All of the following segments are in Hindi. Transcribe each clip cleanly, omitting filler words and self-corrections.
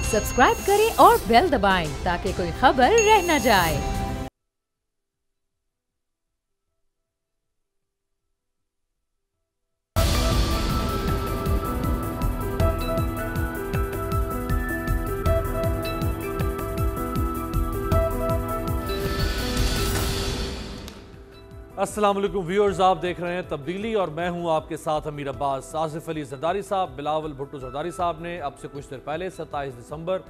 सब्सक्राइब करें और बेल दबाएं ताकि कोई खबर रह न जाए। अस्सलाम वालेकुम व्यूअर्स, आप देख रहे हैं तब्दीली और मैं हूं आपके साथ अमीर अब्बास। आसिफ अली जरदारी साहब, बिलावल भुट्टो जरदारी साहब ने अब से कुछ देर पहले 27 दिसंबर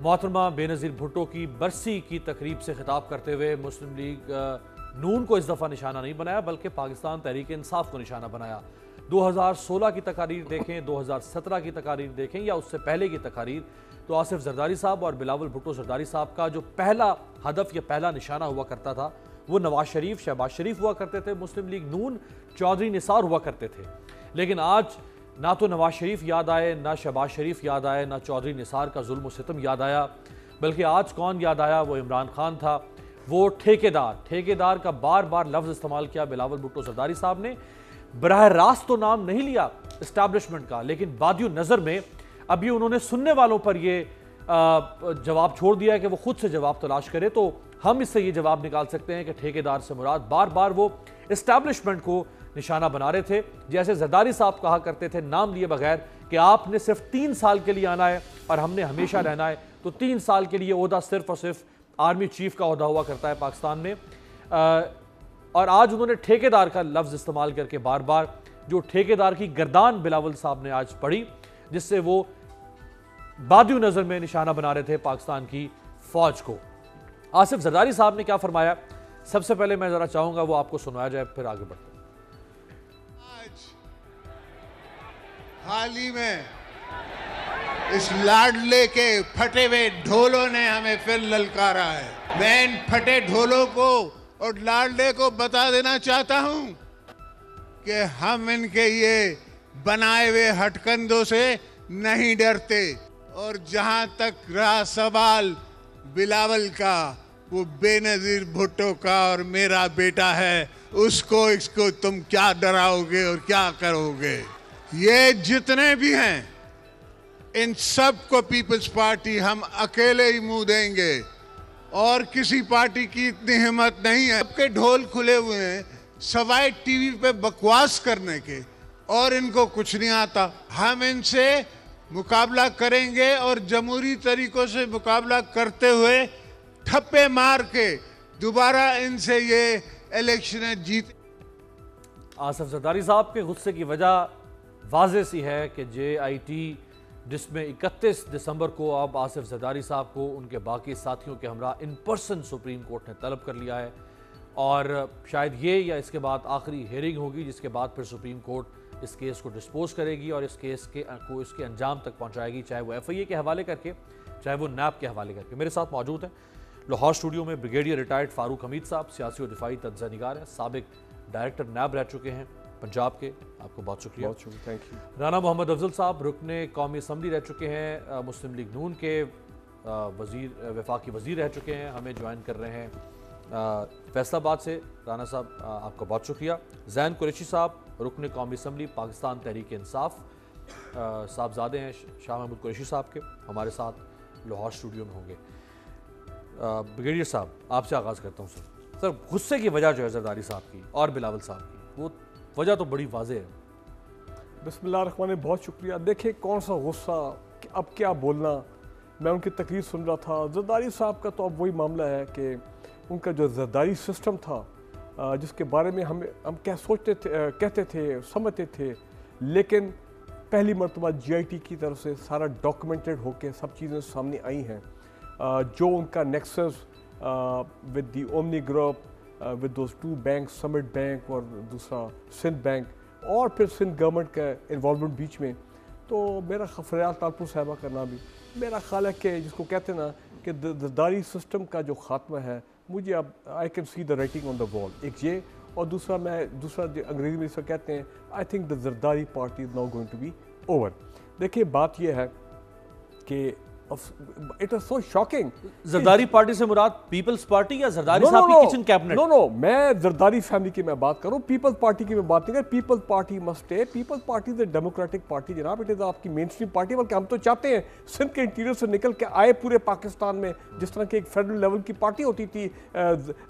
मोहतरमा बेनज़ीर भुट्टो की बरसी की तकरीब से खिताब करते हुए मुस्लिम लीग नून को इस दफ़ा निशाना नहीं बनाया बल्कि पाकिस्तान तहरीक इंसाफ को निशाना बनाया। 2016 की तकारीर देखें, 2017 की तकारीर देखें या उससे पहले की तकारीर, तो आसिफ जरदारी साहब और बिलावल भुट्टो जरदारी साहब का जो पहला हदफ या पहला निशाना हुआ करता था वो नवाज शरीफ, शहबाज शरीफ हुआ करते थे, मुस्लिम लीग नून, चौधरी निसार हुआ करते थे। लेकिन आज ना तो नवाज शरीफ याद आए, ना शहबाज शरीफ याद आए, ना चौधरी निसार का जुल्म सितम याद आया, बल्कि आज कौन याद आया? वो इमरान खान था। वो ठेकेदार का बार बार लफ्ज़ इस्तेमाल किया बिलावल भुट्टो जरदारी साहब ने। बराह रास्त तो नाम नहीं लिया इस्टेब्लिशमेंट का, लेकिन बादियो नज़र में अभी उन्होंने सुनने वालों पर यह जवाब छोड़ दिया है कि वो खुद से जवाब तलाश करे। तो हम इससे ये जवाब निकाल सकते हैं कि ठेकेदार से मुराद बार बार वो इस्टेब्लिशमेंट को निशाना बना रहे थे। जैसे जरदारी साहब कहा करते थे नाम लिए बगैर कि आपने सिर्फ 3 साल के लिए आना है और हमने हमेशा रहना है, तो 3 साल के लिए ओहदा सिर्फ और सिर्फ आर्मी चीफ का ओहदा हुआ करता है पाकिस्तान में। और आज उन्होंने ठेकेदार का लफ्ज़ इस्तेमाल करके बार बार जो ठेकेदार की गर्दान बिलावल साहब ने आज पढ़ी, जिससे वो बादियो नज़र में निशाना बना रहे थे पाकिस्तान की फौज को। आसिफ जरदारी साहब ने क्या फरमाया, सबसे पहले मैं जरा चाहूंगा वो आपको सुनाया जाए, फिर आगे बढ़ते हैं। आज हाल ही में इस लाडले के फटे हुए ढोलों ने हमें फिर ललकारा है। मैं इन फटे ढोलों को और लाडले को बता देना चाहता हूं कि हम इनके ये बनाए हुए हटकंदों से नहीं डरते। और जहां तक रहा सवाल बिलावल का, वो बेनजीर भुट्टो का और मेरा बेटा है, इसको तुम क्या डराओगे और क्या करोगे? ये जितने भी हैं इन सब को पीपल्स पार्टी हम अकेले ही मुंह देंगे और किसी पार्टी की इतनी हिम्मत नहीं है। सबके ढोल खुले हुए हैं सवाए टीवी पे बकवास करने के, और इनको कुछ नहीं आता। हम इनसे मुकाबला करेंगे और जमहूरी तरीकों से मुकाबला करते हुए ठप्पे मार के दोबारा इनसे ये इलेक्शन जीत। आसिफ जरदारी साहब के गुस्से की वजह वाज़ेह सी है कि JIT, जिसमें 31 दिसंबर को अब आसिफ जरदारी साहब को उनके बाकी साथियों के हमरा इन पर्सन सुप्रीम कोर्ट ने तलब कर लिया है, और शायद ये या इसके बाद आखिरी हेयरिंग होगी, जिसके बाद फिर सुप्रीम कोर्ट इस केस को डिस्पोज करेगी और इस केस को इसके अंजाम तक पहुंचाएगी, चाहे वो FIA के हवाले करके, चाहे वो NAB के हवाले करके। मेरे साथ मौजूद हैं लाहौर स्टूडियो में ब्रिगेडियर रिटायर्ड फारूक हमीद साहब, सियासी और दिफाई तज्ज़िया निगार हैं, साबिक डायरेक्टर NAB रह चुके हैं पंजाब के, आपको बहुत शुक्रिया। Thank you. राना मोहम्मद अफजल साहब रुकने कौमी असम्बली रह चुके हैं, मुस्लिम लीग नून के वज़ीर, वफाकी वज़ीर रह चुके हैं, हमें ज्वाइन कर रहे हैं फैसलाबाद से। राना साहब आपका बहुत शुक्रिया। जैन कुरैशी साहब रुकने कौमी असम्बली पाकिस्तान तहरीक इंसाफ, साहबजादे हैं शाह महमूद कुरैशी साहब के, हमारे साथ लाहौर स्टूडियो में होंगे। ब्रिगेडियर साहब आपसे आगाज़ करता हूँ। सर गुस्से की वजह जो है जरदारी साहब की और बिलावल साहब की, वो वजह तो बड़ी वाज़ेह है। बिस्मिल्लाह, बहुत शुक्रिया। देखिए कौन सा गुस्सा, अब क्या बोलना। मैं उनकी तकरीर सुन रहा था। जरदारी साहब का तो अब वही मामला है कि उनका जो जरदारी सिस्टम था, जिसके बारे में हम सोचते थे, कहते थे, समझते थे, लेकिन पहली मरतबा JIT की तरफ से सारा डॉक्यूमेंटेड होके सब चीज़ें सामने आई हैं। जो उनका nexus with the omni group, with those 2 bank, summit bank और दूसरा सिंध बैंक, और फिर सिंध गवर्नमेंट का इन्वॉल्वमेंट बीच में, तो मेरा फरियाद तालपुर साहिबा का नाम भी, मेरा ख्याल है कि जिसको कहते हैं ना कि जरदारी सिस्टम का जो खात्मा है, मुझे अब I can see the writing on the wall. एक ये, और दूसरा अंग्रेज़ी में इसको कहते हैं, I think the Zardari party is now going to be over. देखिए बात यह है कि It was so shocking. Zardari party से मुराद पीपल्स पार्टी या जरदारी साहब की किचन कैबिनेट? नो, मैं जरदारी फैमिली की मैं बात करूं, पीपल्स पार्टी की मैं बात नहीं कर। Peoples Party must stay. Peoples Party is democratic party जनाब, इट इज आपकी मेन स्ट्रीम पार्टी। बल्कि हम तो चाहते हैं सिंध के इंटीरियर से निकल के आए पूरे पाकिस्तान में, जिस तरह की एक फेडरल लेवल की पार्टी होती थी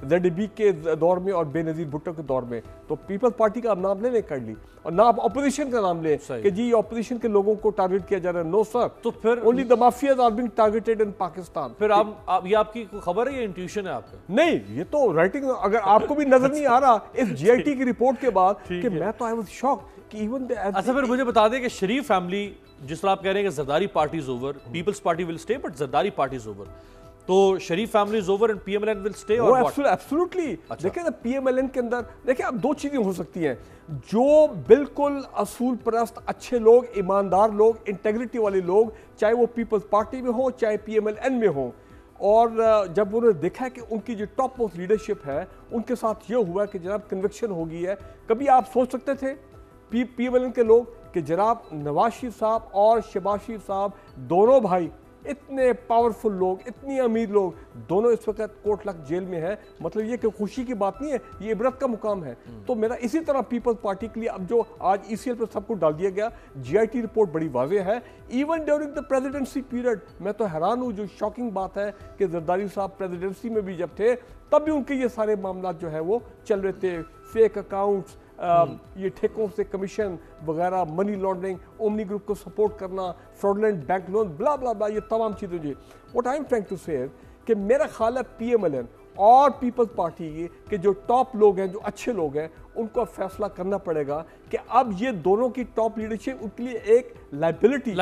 ZDB के दौर में और बेनजीर भुट्टो के दौर में। तो पीपल्स पार्टी का आप नाम लेने कर ली, और ना आप अपोजिशन का नाम ले कि जी अपोजिशन के लोगों को टारगेट किया जा रहा है। नो सर, तो फिर only the mafias are being targeted in Pakistan. फिर आप ये आपकी खबर है या इंट्यूशन है आपका? नहीं, ये तो राइटिंग, अगर आपको भी नजर नहीं आ रहा इस GIT की रिपोर्ट के बाद कि मैं तो आई वाज शॉक कि इवन अच्छा, फिर मुझे बता दें कि शरीफ फैमिली, जिस तरह आप कह रहे हैं कि Zardari party is over, people's party will stay but Zardari party is over, तो Sharif family is over and PMLN will stay और एब्सोल्युटली। देखिए PMLN के अंदर देखिए अब दो चीजें हो सकती हैं, जो बिल्कुल असूल परस्त अच्छे लोग, ईमानदार लोग, इंटेग्रिटी वाले लोग, चाहे वो पीपल्स पार्टी में हो चाहे PMLN में हो, और जब उन्होंने देखा कि उनकी जो टॉप मोस्ट लीडरशिप है उनके साथ ये हुआ कि जनाब कन्विक्शन हो गई है। कभी आप सोच सकते थे PMLN के लोग कि जनाब नवाज शरीफ साहब और शहबाज शरीफ साहब दोनों भाई, इतने पावरफुल लोग, इतनी अमीर लोग, दोनों इस वक्त कोटलख जेल में है? मतलब ये कि खुशी की बात नहीं है, ये इबरत का मुकाम है। तो मेरा इसी तरह पीपल्स पार्टी के लिए अब जो आज ECL पर सब कुछ डाल दिया गया, GIT रिपोर्ट बड़ी वाज़ेह है। Even during the presidency period मैं तो हैरान हूँ, जो शॉकिंग बात है कि जरदारी साहब प्रेसिडेंसी में भी जब थे तब भी उनके ये सारे मामला जो है वो चल रहे थे। फेक अकाउंट्स, ये ठेकों से कमीशन वगैरह, मनी लॉन्ड्रिंग, ओमनी ग्रुप को सपोर्ट करना, fraudulent bank loan, blah blah blah, ये तमाम चीज़ें। जी what I am trying to say कि मेरा ख्याल है PMLN और पीपल्स पार्टी के जो टॉप लोग हैं, जो अच्छे लोग हैं, उनको फैसला करना पड़ेगा कि अब ये दोनों की टॉप लीडरशिप उनके लिए एक लाइबिलिटी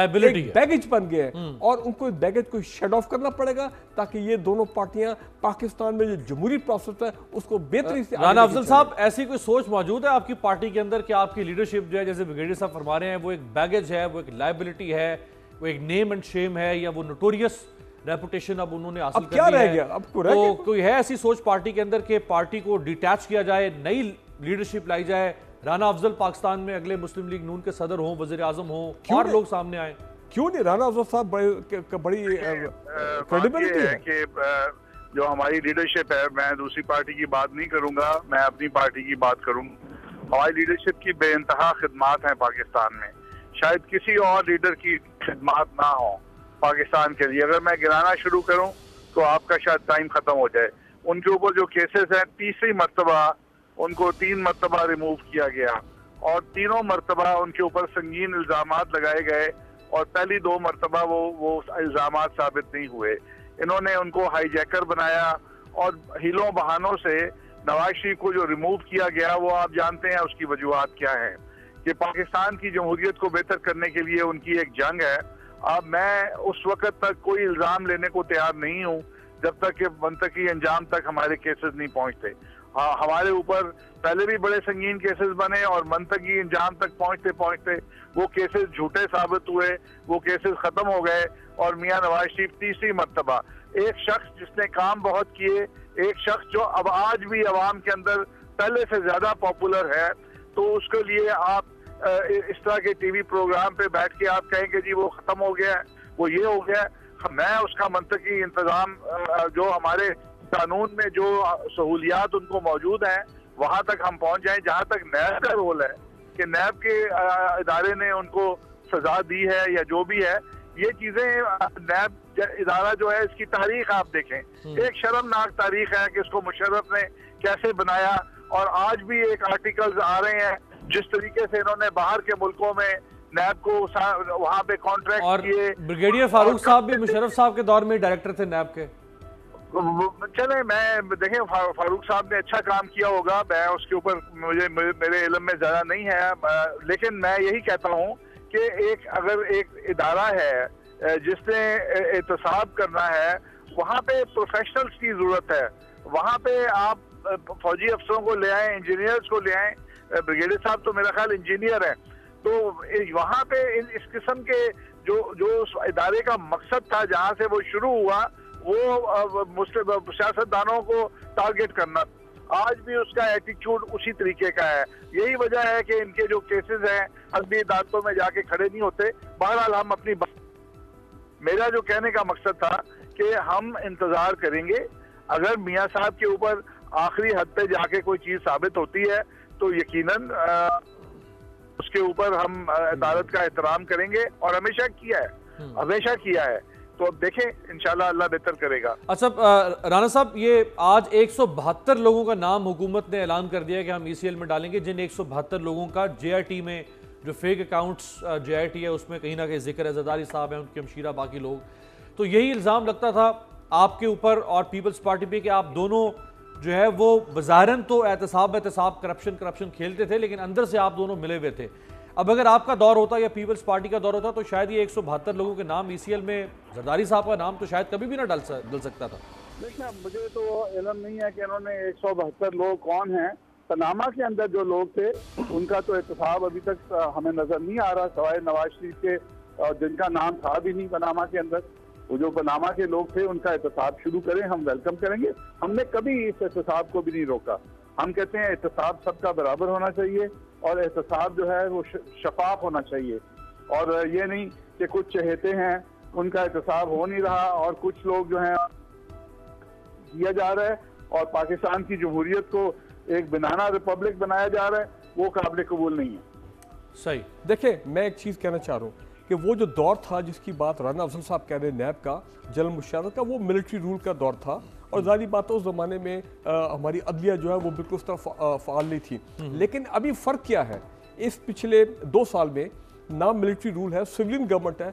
बैगेज बन गए हैं, और उनको इस बैगेज को शेड ऑफ करना पड़ेगा ताकि ये दोनों पार्टियां पाकिस्तान में जो जमहूरी प्रोसेस है उसको बेहतरी से। राना अफजल साहब, ऐसी कोई सोच मौजूद है आपकी पार्टी के अंदर कि आपकी लीडरशिप जो है, जैसे ब्रिगेडियर साहब फरमा रहे हैं, वो एक बैगेज है, वो एक लाइबिलिटी है, वो एक नेम एंड शेम है, या वो नोटोरियस रेपुटेशन अब उन्होंने हासिल कर लिया है? अब तो कोई है ऐसी सोच पार्टी के अंदर कि पार्टी को डिटैच किया जाए, नई लीडरशिप लाई जाए, राना अफजल पाकिस्तान में अगले मुस्लिम लीग नून के सदर हों, वजीर आजम हों, और लोग सामने आए? क्यों नहीं? राना अफजल साहब बड़ी क्रेडिबिलिटी है कि जो हमारी लीडरशिप है, मैं दूसरी पार्टी की बात नहीं करूंगा, मैं अपनी पार्टी की बात करूंगा। हमारी लीडरशिप की बेइंतहा खिदमात हैं पाकिस्तान में, शायद किसी और लीडर की खिदमात ना हो पाकिस्तान के लिए। अगर मैं गिनाना शुरू करूं तो आपका शायद टाइम खत्म हो जाए। उनके ऊपर जो केसेस हैं, तीसरी मर्तबा उनको 3 मर्तबा रिमूव किया गया, और तीनों मर्तबा उनके ऊपर संगीन इल्जामात लगाए गए, और पहली 2 मर्तबा वो इल्जामात साबित नहीं हुए। इन्होंने उनको हाईजैकर बनाया, और हिलों बहानों से नवाज शरीफ को जो रिमूव किया गया, वो आप जानते हैं उसकी वजूहात क्या है, कि पाकिस्तान की जमहूरियत को बेहतर करने के लिए उनकी एक जंग है। अब मैं उस वक्त तक कोई इल्जाम लेने को तैयार नहीं हूँ जब तक कि मंतकी अंजाम तक हमारे केसेस नहीं पहुँचते। हाँ, हमारे ऊपर पहले भी बड़े संगीन केसेस बने, और मंतकी अंजाम तक पहुँचते पहुँचते वो केसेस झूठे साबित हुए, वो केसेस खत्म हो गए, और मियां नवाज शरीफ तीसरी मर्तबा, एक शख्स जिसने काम बहुत किए, एक शख्स जो अब आज भी अवाम के अंदर पहले से ज्यादा पॉपुलर है, तो उसके लिए आप इस तरह के टीवी प्रोग्राम पे बैठ के आप कहेंगे जी वो खत्म हो गया है, वो ये हो गया है। मैं उसका मंतकी इंतजाम, जो हमारे कानून में जो सहूलियात उनको मौजूद हैं, वहां तक हम पहुंच जाएं। जहां तक नैब का रोल है कि नैब के इदारे ने उनको सजा दी है या जो भी है, ये चीजें नैब इदारा जो है, इसकी तारीख आप देखें, एक शर्मनाक तारीख है कि इसको मुशर्रफ ने कैसे बनाया। और आज भी एक आर्टिकल्स आ रहे हैं जिस तरीके से इन्होंने बाहर के मुल्कों में नैब को वहां पे कॉन्ट्रैक्ट किए। ब्रिगेडियर फारूक साहब भी मुशर्रफ साहब के दौर में डायरेक्टर थे नैब के। चले, मैं देखें फारूक साहब ने अच्छा काम किया होगा, मैं उसके ऊपर मेरे इल्म में ज्यादा नहीं है, लेकिन मैं यही कहता हूँ कि अगर एक इदारा है जिसने एहतसाब करना है, वहाँ पे प्रोफेशनल्स की जरूरत है। वहाँ पे आप फौजी अफसरों को ले आए, इंजीनियर्स को ले आए। ब्रिगेडियर साहब तो मेरा ख्याल इंजीनियर है, तो वहाँ पे इस किस्म के जो इदारे का मकसद था, जहाँ से वो शुरू हुआ, वो मुस्लिम सियासतदानों को टारगेट करना, आज भी उसका एटीट्यूड उसी तरीके का है। यही वजह है कि इनके जो केसेस हैं अदली अदालतों में जाके खड़े नहीं होते। बहरहाल हम अपनी मेरा जो कहने का मकसद था कि हम इंतजार करेंगे, अगर मियां साहब के ऊपर आखिरी हद पे जाके कोई चीज साबित होती है तो यकीनन उसके ऊपर हम अदालत का एहतराम करेंगे, और हमेशा किया है। तो अब देखें, इंशाल्लाह अल्लाह बेहतर करेगा। अच्छा राना साहब, ये आज 172 लोगों का नाम हुकूमत ने ऐलान कर दिया कि हम ECL में डालेंगे, जिन 172 लोगों का JIT में जो फेक अकाउंट्स JIT है उसमें कहीं ना कहीं जिक्र है, जरदारी साहब हैं, उनकी हमशीरा, बाकी लोग। तो यही इल्ज़ाम लगता था आपके ऊपर और पीपल्स पार्टी पे कि आप दोनों जो है वो बज़ाहिरन तो एहतसाब करप्शन खेलते थे, लेकिन अंदर से आप दोनों मिले हुए थे। अब अगर आपका दौर होता या पीपल्स पार्टी का दौर होता तो शायद ये 172 लोगों के नाम ECL में, जरदारी साहब का नाम तो शायद कभी भी ना डल सकता था। देखिए, मुझे तो इल्म नहीं है कि इन्होंने 172 लोग कौन हैं। पनामा के अंदर जो लोग थे उनका तो एहतसाब अभी तक हमें नजर नहीं आ रहा, सवाए नवाज शरीफ के, जिनका नाम था भी नहीं पनामा के अंदर। वो जो पनामा के लोग थे उनका एहतसाब शुरू करें, हम वेलकम करेंगे। हमने कभी इस एहतसाब को भी नहीं रोका। हम कहते हैं एहतसाब सबका बराबर होना चाहिए, और एहतसाब जो है वो शफाफ होना चाहिए, और ये नहीं कि कुछ चहेते हैं उनका एहतसाब हो नहीं रहा और कुछ लोग जो है किया जा रहा है और पाकिस्तान की जमहूरियत को एक बनाना रिपब्लिक बनाया जा रहा है, वो काबिल कबूल नहीं है। सही। देखिए, मैं एक चीज़ कहना चाह रहा हूँ कि वो जो दौर था जिसकी बात राना अफजल साहब कह रहे हैं, नैब का, जनरल मुशर्रफ का, वो मिलिट्री रूल का दौर था, और जारी बात है उस ज़माने में हमारी अदलिया जो है वो बिल्कुल उस तरह फ़ाल नहीं थी। लेकिन अभी फ़र्क क्या है, इस पिछले 2 साल में ना मिलिट्री रूल है, सिविलियन गवर्नमेंट है,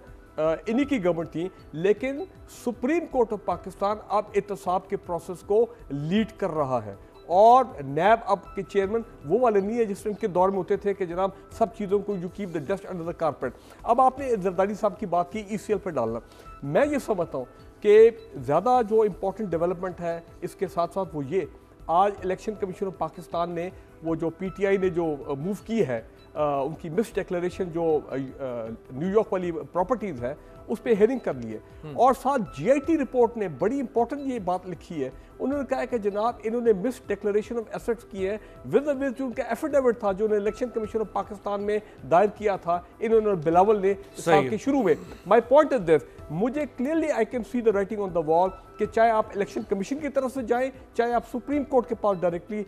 इन्हीं की गवर्नमेंट थी, लेकिन सुप्रीम कोर्ट ऑफ पाकिस्तान अब एहतसाब के प्रोसेस को लीड कर रहा है, और नैब अब के चेयरमैन वो वाले नहीं है जिस इनके दौर में होते थे कि जनाब सब चीज़ों को you keep the dust under the carpet. अब आपने जरदारी साहब की बात की ECL पर डालना, मैं ये समझता हूँ कि ज़्यादा जो इम्पोर्टेंट डेवलपमेंट है इसके साथ साथ वो ये, आज इलेक्शन कमीशन ऑफ पाकिस्तान ने वो जो PTI ने जो मूव की है, उनकी मिस डिक्लेरेशन जो न्यूयॉर्क वाली प्रॉपर्टीज़ है उस पर हेयरिंग कर ली है, और साथ GIT रिपोर्ट ने बड़ी इंपॉर्टेंट ये बात लिखी है। उन्होंने कहा है कि जनाब इन्होंने मिस डिक्लेरेशन ऑफ एसेट्स की है विद जो उनका एफिडेविट था जो उन्होंने इलेक्शन कमीशन ऑफ पाकिस्तान में दायर किया था, इन्होंने बिलावल ने साल के शुरू में। माई पॉइंट इज दिस, मुझे clearly I can see the writing on the wall कि चाहे आप इलेक्शन कमीशन की तरफ से जाएं, चाहे आप सुप्रीम कोर्ट के पास डायरेक्टली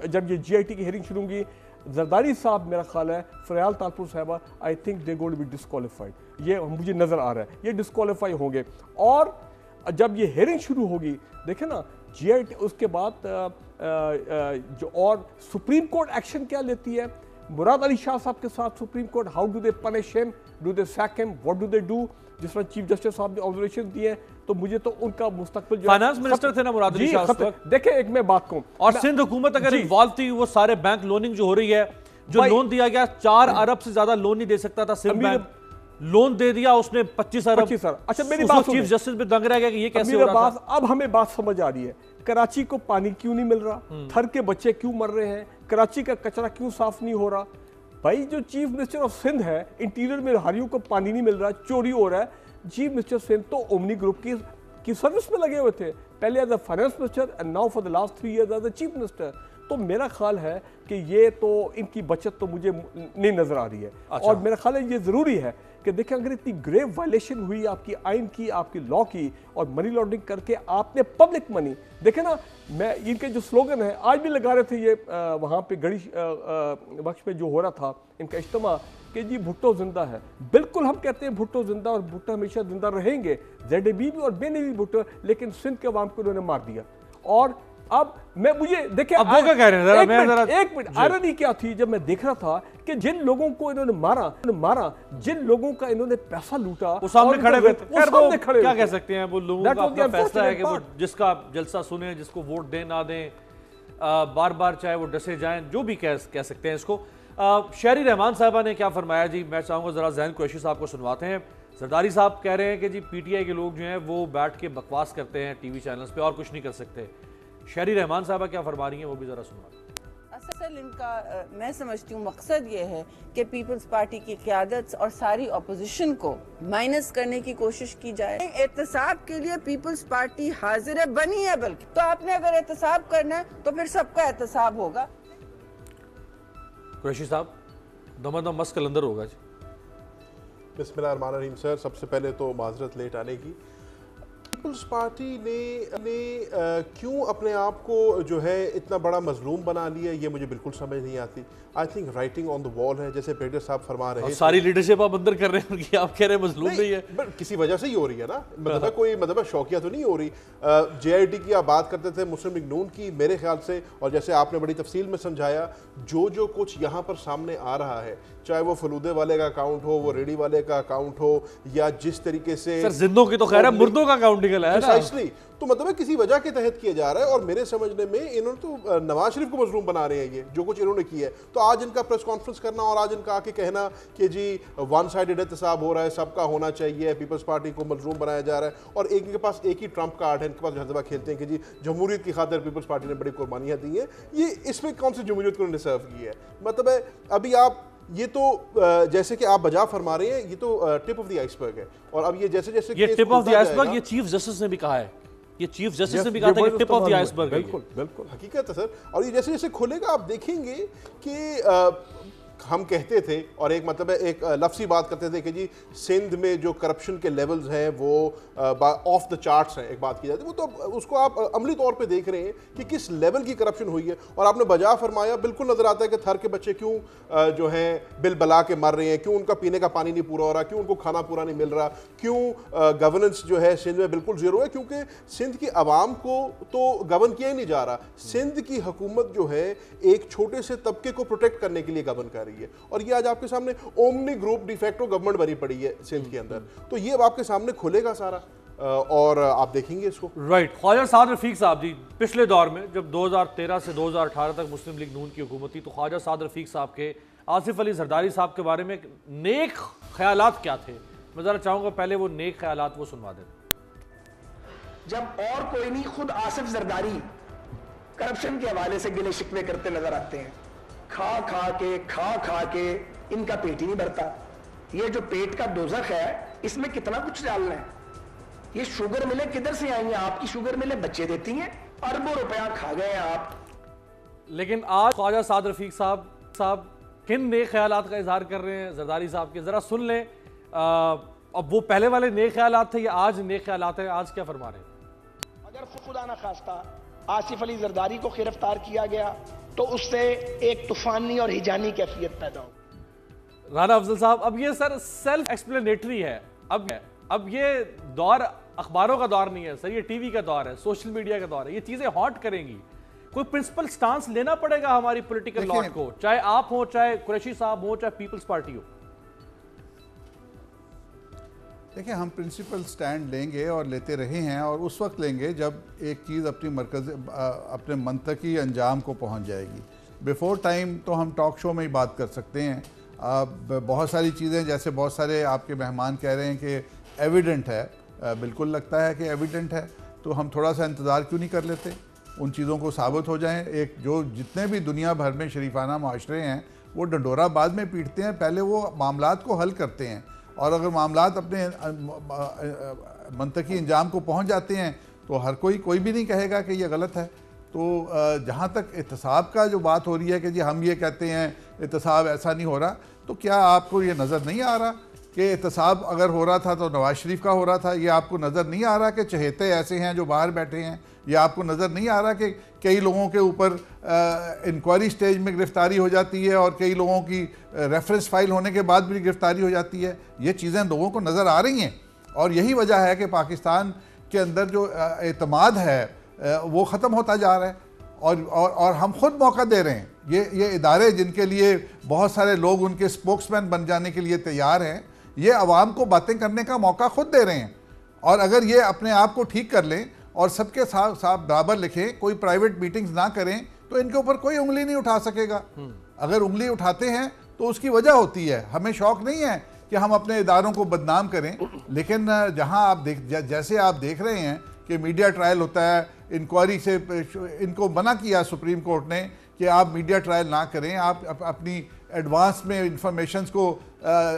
जब ये GIT की हेयरिंग शुरू होगी, जरदारी साहब मेरा ख्याल है, फरियाल तालपुर साहबा, I think they going to be disqualified, ये मुझे नज़र आ रहा है, ये डिस्क्वालीफाई होंगे। और जब ये हेयरिंग शुरू होगी, देखें ना GIT उसके बाद जो और सुप्रीम कोर्ट एक्शन क्या लेती है, मुराद अली शाह साहब के साथ Supreme Court, how do they punish him, do they sack him, what do they do, जिस तरह चीफ जस्टिस साहब ने ऑब्जर्वेशन दिए हैं, तो मुझे तो उनका मुस्तकबिल जो फाइनेंस मिनिस्टर थे ना मुराद अली शाह। देखिए, एक मैं बात कहूं, और सिंध हुकूमत अगर इन्वॉल्व थी, वो सारे बैंक लोनिंग जो हो रही है, जो लोन दिया गया 4 अरब से ज्यादा लोन नहीं दे सकता था सिंध बैंक, लोन दे दिया उसने 25 अरब। अच्छा, मेरी बात चीफ जस्टिस पे दंग रह गया कि ये कैसे हो रहा था। अब हमें बात समझ आ रही है, कराची को पानी क्यों नहीं मिल रहा, थर के बच्चे क्यों मर रहे हैं, कराची का कचरा क्यों साफ नहीं हो रहा। भाई, जो चीफ मिनिस्टर ऑफ सिंध है, इंटीरियर में हारियों को पानी नहीं मिल रहा, चोरी हो रहा है। चीफ मिनिस्टर सिंध तो ओमनी ग्रुप की सर्विस में लगे हुए थे, पहले as a finance minister and now for the last 3 years as a chief minister. तो मेरा ख्याल है कि ये तो इनकी बचत तो मुझे नहीं नजर आ रही है। अच्छा। और मेरा ख्याल है ये जरूरी है कि देखें, अगर इतनी ग्रेव वायलेशन हुई आपकी आइन की, आपकी लॉ की, और मनी लॉन्ड्रिंग करके आपने पब्लिक मनी, देखे ना, मैं इनके जो स्लोगन है आज भी लगा रहे थे, ये वहाँ पे गड़ी बख्श में जो हो रहा था इनका इज्तिमा, कि जी भुट्टो जिंदा है। बिल्कुल हम कहते हैं भुट्टो जिंदा, और भुट्टो हमेशा जिंदा रहेंगे, ZAB भी और बेनजीर भुट्टो, लेकिन सिंध के अवाम को उन्होंने मार दिया। और अब मुझे देखिए, अब वो क्या कह रहे हैं, एक मिनट आयरनी क्या थी जब मैं देख रहा था कि जिन लोगों को इन्होंने मारा, जिन लोगों का इन्होंने पैसा लूटा, वो सामने खड़े हुए थे। क्या कह सकते हैं, वो लोगों का अपना फैसला है कि वो जिसका जलसा सुने, जिसको वोट दें ना दें, बार बार चाहे वो डसे जाएं, जो भी कह सकते हैं इसको। शहरी रहमान साहबा ने क्या फरमाया जी, मैं चाहूँगा ज़रा जैन कुरैशी साहब को सुनवाते हैं। जरदारी साहब कह रहे हैं कि जी PTI के लोग जो हैं वो बैठ के बकवास करते हैं TV चैनल्स पे और कुछ नहीं कर सकते। शहरी रहमान साहबा क्या फरमा रही हैं, वो भी ज़रा सुनवा। असल इनका मैं समझती हूँ मकसद ये है कि पीपल्स पार्टी की क़यादत और सारी अपोजिशन को माइनस करने की कोशिश की जाए। एहतसाब के लिए पीपल्स पार्टी हाजिर है, बनी है, बल्कि तो आपने अगर एहतसाब करना है तो फिर सबका एहतसाब होगा। कुरैशी साहब, दमादम मस्त कलंदर होगा जी। बिस्मिल्लाहिर्रहमानिर्रहीम सर, सबसे पहले तो माजरत लेट आने की। पीपल्स पार्टी ने क्यों अपने आप को जो है इतना बड़ा मजलूम बना लिया, ये मुझे बिल्कुल समझ नहीं आती। I think writing on the wall है, जैसे पेटर साहब फरमा रहे हैं। सारी लीडरशिप आप अंदर कर रहे हैं उनकी, आप कह रहे हैं मजलूम नहीं है, बट किसी वजह से ही हो रही है ना, मतलब कोई मतलब शौकिया तो नहीं हो रही। JIT की आप बात करते थे, मुस्लिम लीग नून की, मेरे ख्याल से, और जैसे आपने बड़ी तफसील में समझाया, जो कुछ यहाँ पर सामने आ रहा है, चाहे वो फलूदे वाले का अकाउंट हो, वो रेडी वाले का अकाउंट हो, या जिस तरीके से सर जिंदों की तो खैर है, मुर्दों का अकाउंट निकला है ना, इसलिए तो मतलब है किसी वजह के तहत किया जा रहा है। और मेरे समझने में इन्होंने तो नवाज शरीफ को मजलूम बना रहे हैं, ये जो कुछ इन्होंने किया है। तो आज इनका प्रेस कॉन्फ्रेंस करना और आज इनका आके कहना कि जी वन साइडेड एहतसाब हो रहा है, सबका होना चाहिए, पीपल्स पार्टी को मजलूम बनाया जा रहा है, और इनके पास एक ही ट्रम्प कार्ड है, इनके पास हर दफा खेलते हैं कि जी जमहूरियत की खातिर पीपल्स पार्टी ने बड़ी कुर्बानियां दी हैं। ये इसमें कौन सी जमहूरियत को उन्होंने सर्व की है? मतलब है अभी आप ये तो जैसे कि आप बजा फरमा रहे हैं, ये तो टिप ऑफ द आइसबर्ग है। और अब ये जैसे जैसे ये टिप ऑफ द आइसबर्ग, ये चीफ जस्टिस ने भी कहा है, ये चीफ जस्टिस ने भी कहा था कि टिप ऑफ द आइसबर्ग है। बिल्कुल बिल्कुल हकीकत है सर। और ये जैसे जैसे खुलेगा आप देखेंगे कि हम कहते थे, और एक मतलब है एक लफ्ज़ी बात करते थे कि जी सिंध में जो करप्शन के लेवल्स हैं वो ऑफ द चार्ट्स हैं, एक बात की जाती है, वो तो उसको आप अमली तौर पे देख रहे हैं कि किस लेवल की करप्शन हुई है। और आपने बजा फरमाया, बिल्कुल नज़र आता है कि थर के बच्चे क्यों जो हैं बिल बला के मर रहे हैं, क्यों उनका पीने का पानी नहीं पूरा हो रहा, क्यों उनको खाना पूरा नहीं मिल रहा, क्यों गवर्नेंस जो है सिंध में बिल्कुल ज़ीरो है, क्योंकि सिंध की आवाम को तो गवर्न किया ही नहीं जा रहा। सिंध की हुकूमत जो है एक छोटे से तबके को प्रोटेक्ट करने के लिए गवर्न कर रही है। और ये आज आपके सामने ओमनी ग्रुप डिफेक्टो गवर्नमेंट बनी पड़ी है सिंध के अंदर, तो ये अब आपके सामने खुलेगा सारा और आप देखेंगे इसको। राइट। ख्वाजा साद रफीक साहब जी, पिछले दौर में जब 2013 से 2018 तक मुस्लिम लीग नून की हुकूमत थी, तो ख्वाजा साद रफीक साहब के आसिफ अली जरदारी साहब के बारे में नेक ख्यालात क्या थे? मैं ज़रा चाहूँगा पहले वो नेक ख्यालात वो सुनवा दें। जब और कोई नहीं, खुद आसिफ जरदारी करप्शन के हवाले से गिले शिकवे करते नजर आते हैं। खा खा के इनका पेट ही नहीं भरता। ये जो पेट का दोजख है, इसमें कितना कुछ डालना है। ये शुगर मिले किधर से आई हैं? आपकी शुगर मिले बच्चे देती हैं, अरबों रुपया खा गए आप। लेकिन आज ख्वाजा साद रफीक साहब किन नेक ख्यालात का इजहार कर रहे हैं जरदारी साहब के, जरा सुन लें। अब वो पहले वाले नेक ख्यालात थे या आज नेक ख्यालात है, आज क्या फरमा रहे हैं? अगर खुदा न खास्ता आसिफ अली जरदारी को गिरफ्तार किया गया तो उससे एक तूफानी और हिजानी कैफियत पैदा हो। राना अफजल साहब, अब ये सर सेल्फ एक्सप्लेनेटरी है। अब ये दौर अखबारों का दौर नहीं है सर, ये टीवी का दौर है, सोशल मीडिया का दौर है। ये चीजें हॉट करेंगी। कोई प्रिंसिपल स्टांस लेना पड़ेगा हमारी पॉलिटिकल लॉट को, चाहे आप हो, चाहे कुरैशी साहब हो, चाहे पीपल्स पार्टी हो। देखिए, हम प्रिंसिपल स्टैंड लेंगे और लेते रहे हैं, और उस वक्त लेंगे जब एक चीज़ अपने मंतकी अंजाम को पहुंच जाएगी। बिफोर टाइम तो हम टॉक शो में ही बात कर सकते हैं। बहुत सारी चीज़ें, जैसे बहुत सारे आपके मेहमान कह रहे हैं कि एविडेंट है, बिल्कुल लगता है कि एविडेंट है, तो हम थोड़ा सा इंतज़ार क्यों नहीं कर लेते, उन चीज़ों को साबित हो जाएं। एक जो जितने भी दुनिया भर में शरीफाना माशरे हैं, वो डंडोरा बाद में पीटते हैं, पहले वो मामलात को हल करते हैं, और अगर मामलात अपने मंतकी अंजाम को पहुंच जाते हैं तो हर कोई भी नहीं कहेगा कि ये गलत है। तो जहाँ तक एहतसाब का जो बात हो रही है कि जी हम ये कहते हैं एहतसाब ऐसा नहीं हो रहा, तो क्या आपको ये नज़र नहीं आ रहा कि एहतसाब अगर हो रहा था तो नवाज शरीफ का हो रहा था? ये आपको नज़र नहीं आ रहा कि चहेते ऐसे हैं जो बाहर बैठे हैं? ये आपको नज़र नहीं आ रहा कि कई लोगों के ऊपर इंक्वायरी स्टेज में गिरफ्तारी हो जाती है और कई लोगों की रेफरेंस फाइल होने के बाद भी गिरफ्तारी हो जाती है? ये चीज़ें लोगों को नज़र आ रही हैं, और यही वजह है कि पाकिस्तान के अंदर जो एतमाद है वो ख़त्म होता जा रहा है, और हम खुद मौका दे रहे हैं। ये इदारे जिनके लिए बहुत सारे लोग उनके स्पोक्समैन बन जाने के लिए तैयार हैं, ये आवाम को बातें करने का मौका खुद दे रहे हैं। और अगर ये अपने आप को ठीक कर लें और सबके साथ बराबर लिखें, कोई प्राइवेट मीटिंग्स ना करें, तो इनके ऊपर कोई उंगली नहीं उठा सकेगा। अगर उंगली उठाते हैं तो उसकी वजह होती है। हमें शौक नहीं है कि हम अपने इदारों को बदनाम करें, लेकिन जहां आप जैसे आप देख रहे हैं कि मीडिया ट्रायल होता है, इंक्वायरी से इनको मना किया सुप्रीम कोर्ट ने कि आप मीडिया ट्रायल ना करें, आप अपनी एडवांस में इंफॉर्मेशंस को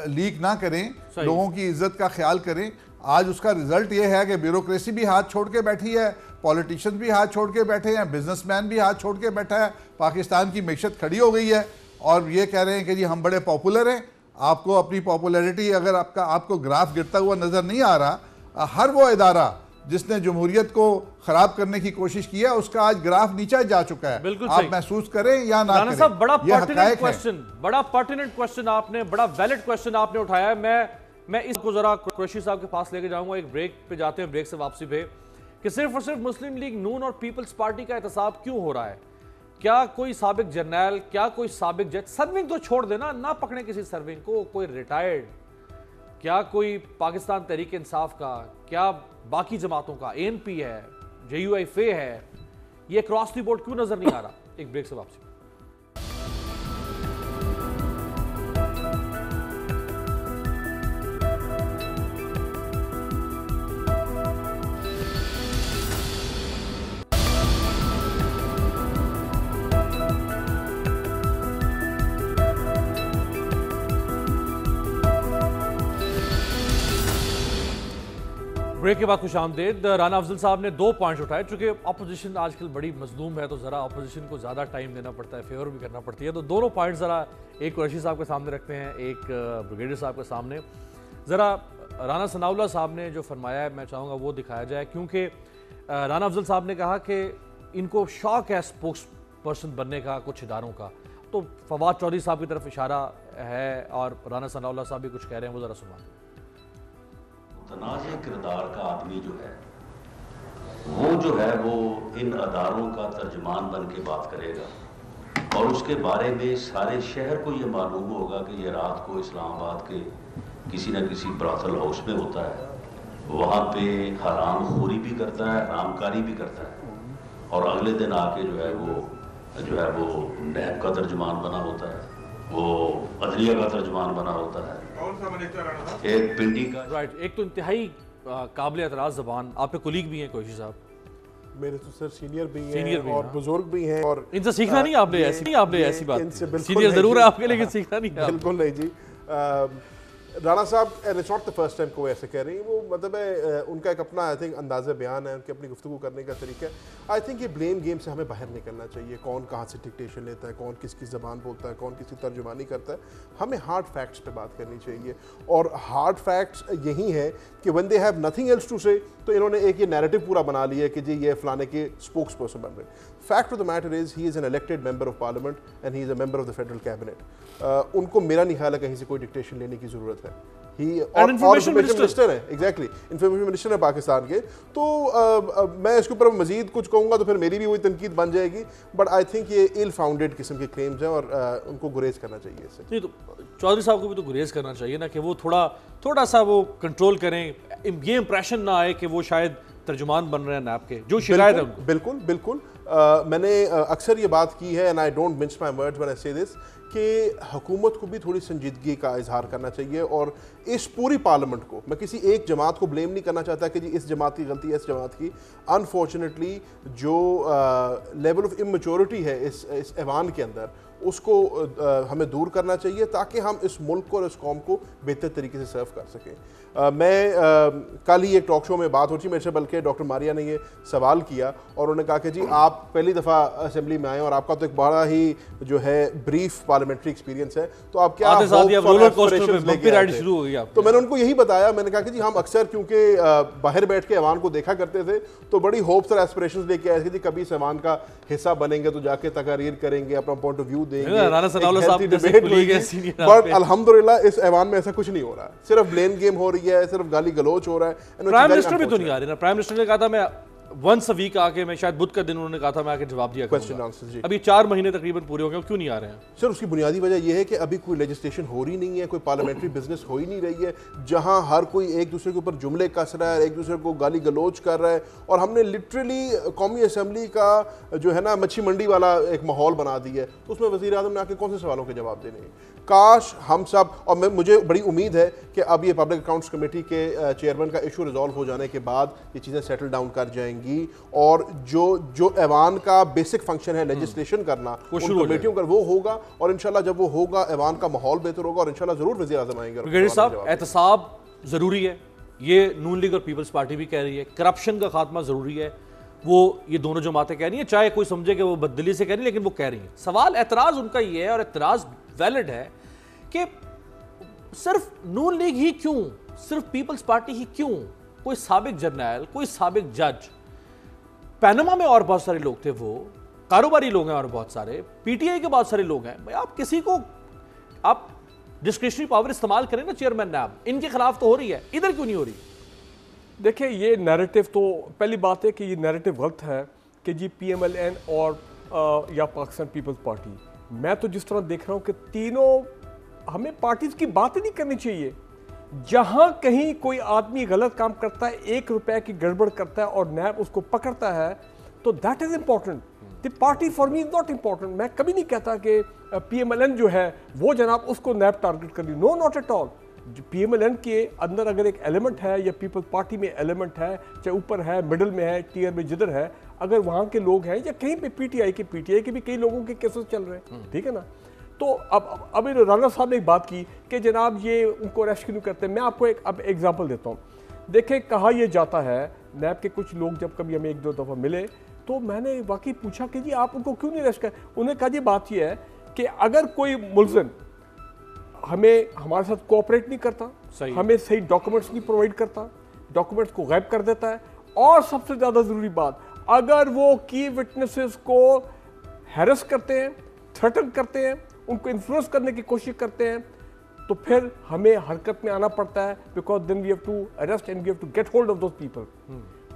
लीक ना करें, लोगों की इज्जत का ख्याल करें। आज उसका रिजल्ट ये है कि ब्यूरोक्रेसी भी हाथ छोड़ के बैठी है, पॉलिटिशियन भी हाथ छोड़ के बैठे हैं, बिजनेसमैन भी हाथ छोड़ के बैठा है, पाकिस्तान की मैशत खड़ी हो गई है, और ये कह रहे हैं कि जी हम बड़े पॉपुलर हैं। आपको अपनी पॉपुलैरिटी, अगर आपको ग्राफ गिरता हुआ नजर नहीं आ रहा, हर वो इदारा जिसने जमहूरियत को खराब करने की कोशिश की है उसका आज ग्राफ नीचे जा चुका है। बिल्कुल आप महसूस करें या ना करें, साहब, बड़ा पर्टिनेंट क्वेश्चन आपने, बड़ा वैलिड क्वेश्चन आपने उठाया है। मैं इसको जरा कुरैशी साहब के पास लेके जाऊंगा। एक ब्रेक पे जाते हैं, ब्रेक से वापसी पे, कि सिर्फ और सिर्फ मुस्लिम लीग नून और पीपल्स पार्टी का एहतसाब क्यों हो रहा है? क्या कोई साबिक जर्नैल, क्या कोई साबिक जज, सर्विंग तो छोड़ देना, ना पकड़े किसी सर्विंग को, कोई रिटायर्ड, क्या कोई पाकिस्तान तहरीक इंसाफ का, क्या बाकी जमातों का, ANP है, JUIFA है, ये क्रॉस द बोर्ड क्यों नजर नहीं आ रहा? एक ब्रेक से वापसी। ब्रेक के बाद खुश आमदेद। राना अफजल साहब ने 2 पॉइंट्स उठाए। चूंकि अपोजिशन आजकल बड़ी मजलूम है तो ज़रा अपोजिशन को ज़्यादा टाइम देना पड़ता है, फेवर भी करना पड़ती है, तो दोनों पॉइंट्स ज़रा एक कुरैशी साहब के सामने रखते हैं, एक ब्रिगेडियर साहब के सामने। ज़रा राना सनाउल्लाह साहब ने जो फरमाया है मैं चाहूँगा वो दिखाया जाए, क्योंकि राना अफजल साहब ने कहा कि इनको शौक है स्पोक्स पर्सन बनने का कुछ इदारों का, तो फवाद चौधरी साहब की तरफ इशारा है और राना सनाउल्लाह साहब भी कुछ कह रहे हैं, वो ज़रा सुना। तनाज़े किरदार का आदमी जो है वो इन अदारों का तर्जुमान बन के बात करेगा और उसके बारे में सारे शहर को ये मालूम होगा कि ये रात को इस्लामाबाद के किसी न किसी ब्राथल हाउस में होता है, वहाँ पे हराम खोरी भी करता है, हरामकारी भी करता है, और अगले दिन आके जो है वो नैब का तर्जुमान बना होता है, वो अदलिया का तर्जुमान बना होता है, एक पिंडी का। राइट, एक तो इंतहाई काबिल एतराज़ ज़बान, आपके कुलीग भी हैं कुरैशी साहब, मेरे तो सर सीनियर भी हैं और बुजुर्ग भी हैं, और इनसे सीखना नहीं आपने, ऐसी बात, सीनियर जरूर है आपके, लेकिन सीखना नहीं है। बिल्कुल नहीं जी। राना साहब and it's not the first time को ऐसे कह रही हैं, वो मतलब है उनका एक अपना आई थिंक अंदाज़ा बयान है, उनकी अपनी गुफ्तगू करने का तरीका है। आई थिंक ये ब्लेम गेम से हमें बाहर निकलना चाहिए, कौन कहाँ से डिक्टेशन लेता है, कौन किसकी ज़बान बोलता है, कौन किसकी तर्जुमानी करता है। हमें हार्ड फैक्ट्स पे बात करनी चाहिए, और हार्ड फैक्ट्स यही है कि when they have nothing else to say, तो इन्होंने एक ये नैरेटिव पूरा बना लिया है कि जी ये फलाने के स्पोक्स पर्सन बन रहे। Fact of the matter is he is an elected member of parliament and he is a member of the federal cabinet. उनको मेरा नहीं ख्याल है कहीं से कोई डिक्टेशन लेने की ज़रूरत है। इंफॉर्मेशन मिनिस्टर है, एग्जैक्टली इंफॉर्मेशन मिनिस्टर है पाकिस्तान के, तो मैं इसके ऊपर मजीद कुछ कहूँगा तो फिर मेरी भी वही तनकीद बन जाएगी, बट आई थिंक ये इल फाउंडेड किस्म के क्लेम्स हैं और उनको गुरेज करना चाहिए इससे। तो चौधरी साहब को भी तो गुरेज करना चाहिए ना, कि वो थोड़ा सा वो कंट्रोल करें, ये इंप्रेशन ना आए कि वो शायद तर्जुमान बन रहे हैं नैब के, जो शिकायत है उनको। बिल्कुल बिल्कुल, मैंने अक्सर ये बात की है, and I don't mince my words when I से दिस, कि हुकूमत को भी थोड़ी संजीदगी का इजहार करना चाहिए, और इस पूरी पार्लियामेंट को, मैं किसी एक जमात को ब्लेम नहीं करना चाहता कि जी इस जमात की गलती है, इस जमात की। अनफॉर्चुनेटली जो लेवल ऑफ इमेच्योरिटी है इस ऐवान के अंदर, उसको हमें दूर करना चाहिए ताकि हम इस मुल्क को और इस कौम को बेहतर तरीके से सर्व कर सकें। मैं कल ही एक टॉक शो में बात हो रही मेरे से, बल्कि डॉक्टर मारिया ने ये सवाल किया और उन्होंने कहा कि जी आप पहली दफ़ा असेंबली में आए और आपका तो एक बड़ा ही जो है ब्रीफ पार्लियामेंट्री एक्सपीरियंस है, तो आप क्या शुरू हो गया? तो मैंने उनको यही बताया, मैंने कहा कि जी हम अक्सर क्योंकि बाहर बैठ के ऐवान को देखा करते थे, तो बड़ी होप्स और एस्पिरेशंस लेके आए थे कि कभी इस ऐवान का हिस्सा बनेंगे तो जाके तकरीर करेंगे, अपना पॉइंट ऑफ व्यू देंगे, बट अल्हम्दुलिल्लाह इस ऐवान में ऐसा कुछ नहीं हो रहा है, सिर्फ ब्लेम गेम हो रही है, सिर्फ गाली गलोच हो रहा है। प्राइम मिनिस्टर भी तो नहीं आ रहे ना, प्राइम मिनिस्टर ने कहा था मैं वंस अ वीक आके, मैं शायद बुध का दिन उन्होंने कहा था मैं आके जवाब दिया करूंगा। अभी 4 महीने तकरीबन पूरे हो गए, क्यों नहीं आ रहे हैं? सर उसकी बुनियादी वजह यह है कि अभी कोई लेजिस्लेशन हो रही नहीं है, कोई पार्लियामेंट्री बिजनेस हो ही नहीं रही है, जहां हर कोई एक दूसरे के ऊपर जुमले कस रहा है, एक दूसरे को गाली गलोच कर रहा है, और हमने लिटरली कौमी असम्बली का जो है ना मच्छी मंडी वाला एक माहौल बना दिया है, तो उसमें वज़ीर आज़म ने आके कौन से सवालों के जवाब देने हैं? काश हम सब, और मुझे बड़ी उम्मीद है कि अब ये पब्लिक अकाउंट्स कमेटी के चेयरमैन का इशू रिजॉल्व हो जाने के बाद ये चीज़ें सेटल डाउन कर जाएंगी, और जो ऐवान का बेसिक फंक्शन है लेजिस्लेशन करना, उन कमेटियों का वो होगा, और इंशाल्लाह जब वो होगा ऐवान का माहौल बेहतर होगा, और इंशाल्लाह जरूर वज़ीर आज़म आएंगे। साहब एहतसाब ज़रूरी है, ये नून लीग और पीपल्स पार्टी भी कह रही है, करप्शन का खात्मा ज़रूरी है, वो ये दोनों जमातें कह रही हैं, चाहे कोई समझे कि वो बददिली से कह रही है, लेकिन वो कह रही हैं। सवाल एतराज़ उनका ये है, और एतराज़ वैलिड है, कि सिर्फ नून लीग ही क्यों, सिर्फ पीपल्स पार्टी ही क्यों? कोई साबिक जर्नैल, कोई साबिक जज, पैनमा में और बहुत सारे लोग थे, वो कारोबारी लोग हैं और बहुत सारे, पीटीआई के बहुत सारे लोग हैं। भाई आप किसी को आप डिस्क्रिशनरी पावर इस्तेमाल करें ना चेयरमैन नैब, इनके खिलाफ तो हो रही है, इधर क्यों नहीं हो रही? देखिए ये नैरेटिव तो पहली बात है कि ये नैरेटिव गलत है कि जी पीएमएलएन और या पाकिस्तान पीपल्स पार्टी, मैं तो जिस तरह देख रहा हूँ कि तीनों, हमें पार्टीज की बात ही नहीं करनी चाहिए। जहां कहीं कोई आदमी गलत काम करता है, 1 रुपए की गड़बड़ करता है और नैब उसको पकड़ता है, तो that is important. The party for me is not important. मैं कभी नहीं कहता कि पीएमएलएन जो है वो जनाब उसको नैब टारगेट कर ली, no not at all. PMLN के अंदर अगर एक एलिमेंट है या पीपल्स पार्टी में एलिमेंट है, चाहे ऊपर है, मिडिल में है, टीयर में जिधर है, अगर वहां के लोग हैं या कहीं पे पीटीआई के भी कई लोगों के केसेस चल रहे हैं, ठीक है ना। तो अब राना साहब ने एक बात की कि जनाब ये उनको अरेस्ट क्यों करते हैं। मैं आपको एक अब एग्जांपल देता हूँ। देखें कहा यह जाता है, नैब के कुछ लोग जब कभी हमें 1-2 दफ़ा मिले तो मैंने वाकई पूछा कि जी आप उनको क्यों नहीं अरेस्ट कर। उन्होंने कहा जी बात यह है कि अगर कोई मुलजिम हमारे साथ कोऑपरेट नहीं करता, हमें सही डॉक्यूमेंट्स नहीं प्रोवाइड करता, डॉक्यूमेंट्स को गायब कर देता है, और सबसे ज़्यादा ज़रूरी बात, अगर वो की विटनेसेस को हैरेस करते हैं, थ्रेटन करते हैं, उनको इन्फ्लुएंस करने की कोशिश करते हैं, तो फिर हमें हरकत में आना पड़ता है, because then we have to arrest and we have to get hold of those people.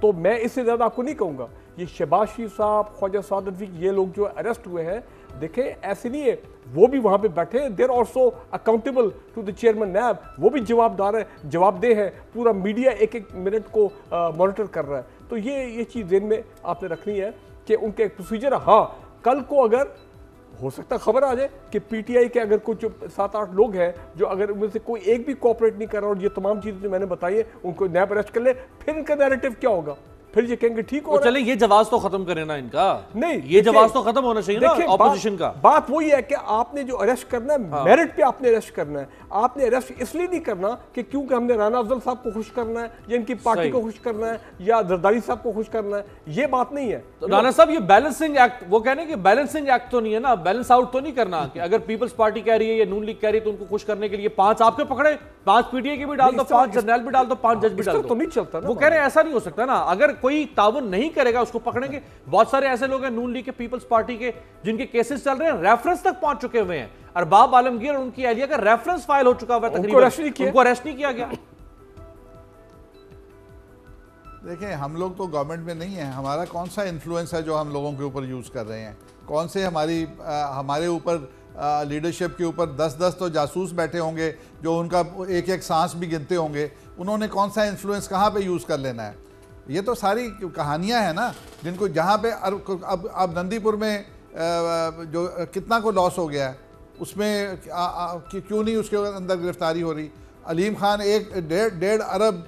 तो मैं इससे ज़्यादा आपको नहीं कहूँगा। ये शहबाज शरीफ साहब, ख्वाजा सादत भी, ये लोग जो अरेस्ट हुए हैं, देखें ऐसे नहीं है, वो भी वहाँ पे बैठे, there also accountable to the chairman NAB, वो भी जवाबदार है, जवाबदेह है, पूरा मीडिया एक मिनट को मॉनिटर कर रहा है। तो ये चीज़ ध्यान में आपने रखनी है कि उनके एक प्रोसीजर। हाँ, कल को अगर हो सकता खबर आ जाए कि पीटीआई के अगर कुछ 7-8 लोग हैं जो अगर उनमें से कोई एक भी कोऑपरेट नहीं कर रहा और ये तमाम चीजें जो मैंने बताई है उनको नैब अरेस्ट कर ले, फिर इनका नैरेटिव क्या होगा? फिर ये कहेंगे ठीक हो, चले ये जवाब तो खत्म करें ना इनका। नहीं, ये जवाब तो खत्म होना चाहिए ना ऑपोजिशन का। बात वही है कि आपने जो अरेस्ट करना है, मेरिट पे आपने अरेस्ट करना है। आपने अरेस्ट इसलिए नहीं करना कि क्योंकि हमने राना अफजल साहब को खुश करना है या इनकी पार्टी को खुश करना है या जरदारी साहब को खुश करना है, ये बात नहीं है। तो राना साहब ये बैलेंसिंग एक्ट, वो कहने कि बैलेंसिंग एक्ट तो नहीं है ना, बैलेंस आउट तो नहीं करना कि अगर पीपल्स पार्टी कह रही है या नून लीग कह रही है तो उनको खुश करने के लिए 5 आपके पकड़े, 5 पीटीआई के भी डाल दो, 5 जर्नैल भी डाल दो, 5 जज भी डाल दो, तो नहीं चलता ना। वो कह रहे हैं ऐसा नहीं हो सकता ना, अगर कोई ताउन नहीं करेगा उसको पकड़ेंगे। बहुत सारे ऐसे लोग हैं नून लीग के, पीपल्स पार्टी के, जिनके केसेस चल रहे हैं, रेफरेंस तक पहुंच चुके हुए हैं। अरबाब आलमगीर और उनकी एहलिया का रेफरेंस फाइल हो चुका हुआ है, तकरीबन उनको अरेस्ट नहीं किया गया। देखिए हम लोग तो गवर्नमेंट में नहीं है, हमारा कौन सा इन्फ्लुएंस है जो हम लोगों के ऊपर यूज़ कर रहे हैं? कौन से हमारे ऊपर लीडरशिप के ऊपर 10-10 तो जासूस बैठे होंगे जो उनका एक सांस भी गिनते होंगे। उन्होंने कौन सा इन्फ्लुएंस कहाँ पे यूज़ कर लेना है? ये तो सारी कहानियाँ हैं ना, जिनको जहाँ पे अब नंदीपुर में जो कितना को लॉस हो गया है, उसमें क्यों नहीं उसके अंदर गिरफ्तारी हो रही? अलीम खान 1.5 अरब